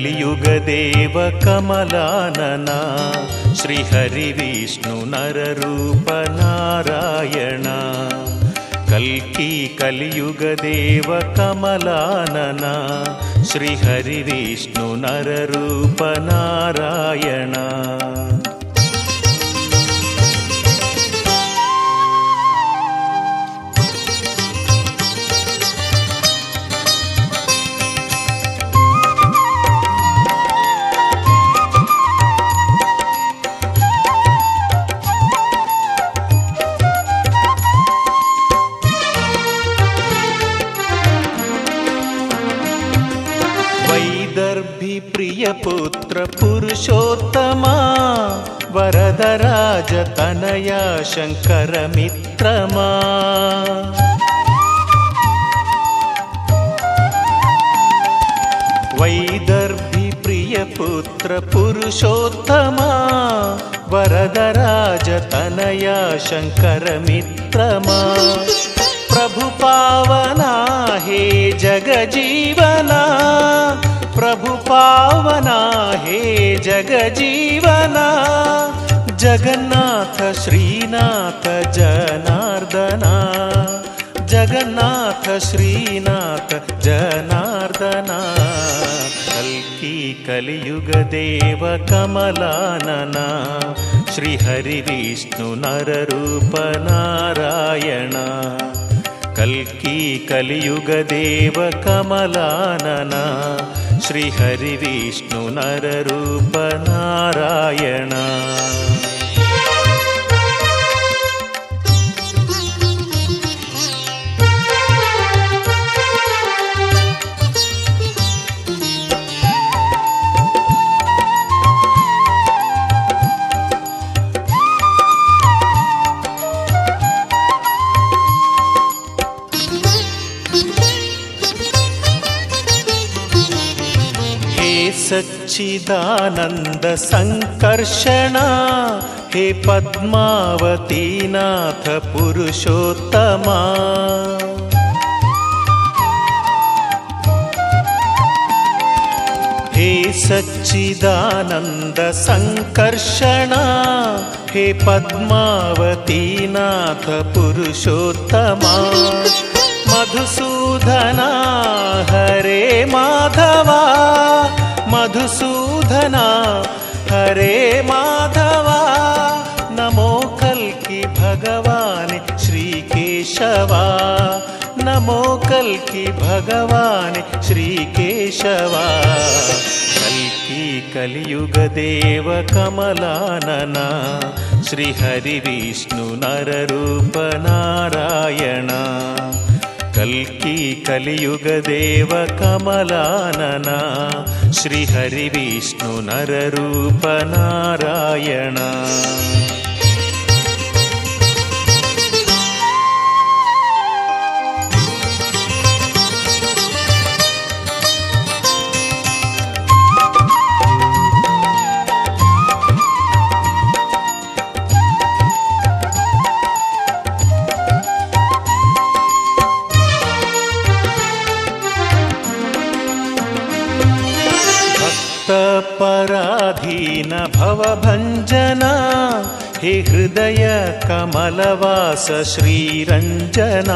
ಕಲಿಯುಗದೇವ ಕಮಲಾನನ ಶ್ರೀಹರಿ ವಿಷ್ಣು ನರರೂಪ ನಾರಾಯಣ. ಕಲ್ಕಿ ಕಲಿಯುಗದೇವ ಕಮಲಾನನ ಶ್ರೀಹರಿ ವಿಷ್ಣು ನರರೂಪ ನಾರಾಯಣ. ವೈದರ್ಭಿ ಪ್ರಿಯ ಪುತ್ರ ಪುರುಷೋತ್ತಮ ವರದರಾಜ ತನಯ ಶಂಕರ ಮಿತ್ರಮ. ವೈದರ್ಭಿ ಪ್ರಿಯ ಪುತ್ರ ಪುರುಷೋತ್ತಮ ವರದರಾಜ ತನಯ ಶಂಕರ ಮಿತ್ರಮ. ಪ್ರಭು ಪಾವನಾ ಹೇ ಜಗಜೀವನಾ, ಪ್ರಭು ಪಾವನಾ ಹೇ ಜಗಜೀವನಾ. ಜಗನ್ನಾಥ ಶ್ರೀನಾಥ ಜನಾರ್ದನ, ಜಗನ್ನಾಥ ಶ್ರೀನಾಥ ಜನಾರ್ದನ. ಕಲ್ಕಿ ಕಲಿಯುಗದೇವ ಕಮಲಾನನ ಶ್ರೀಹರಿ ವಿಷ್ಣು ನರರೂಪ ನಾರಾಯಣ. ಕಲ್ಕಿ ಕಲಿಯುಗದೇವ ಕಮಲಾನನ ಶ್ರೀಹರಿ ವಿಷ್ಣು ನರರೂಪ ನಾರಾಯಣ. ಸಚ್ಚಿದಾನಂದ ಸಂಕರ್ಷಣ ಹೇ ಪದ್ಮಾವತೀನಾಥ ಪುರುಷೋತ್ತಮ. ಹೇ ಸಚ್ಚಿದಾನಂದ ಸಂಕರ್ಷಣ ಹೇ ಪದ್ಮಾವತೀನಾಥ ಪುರುಷೋತ್ತಮ. ಮಧುಸೂದನ ಹರೇ ಮಾಧವ, ಮಧುಸೂದನ ಹರೇ ಮಾಧವ. ನಮೋ ಕಲ್ಕಿ ಭಗವಾನೆ ಶ್ರೀಕೇಶವ, ನಮೋ ಕಲ್ಕಿ ಭಗವಾನೆ ಶ್ರೀಕೇಶವ. ಕಲ್ಕಿ ಕಲಿಯುಗದೇವ ಕಮಲಾನನ ಶ್ರೀಹರಿ ವಿಷ್ಣು ನರರೂಪ ನಾರಾಯಣ. ಕಲ್ಕಿ ಕಲಿಯುಗದೇವ ಕಮಲಾನನ ಶ್ರೀಹರಿ ವಿಷ್ಣು ನರರೂಪ ನಾರಾಯಣ. ಪರಾಧೀನ ಭವಭಂಜನ ಹೇ ಹೃದಯ ಕಮಲವಾಸ ಶ್ರೀರಂಜನ.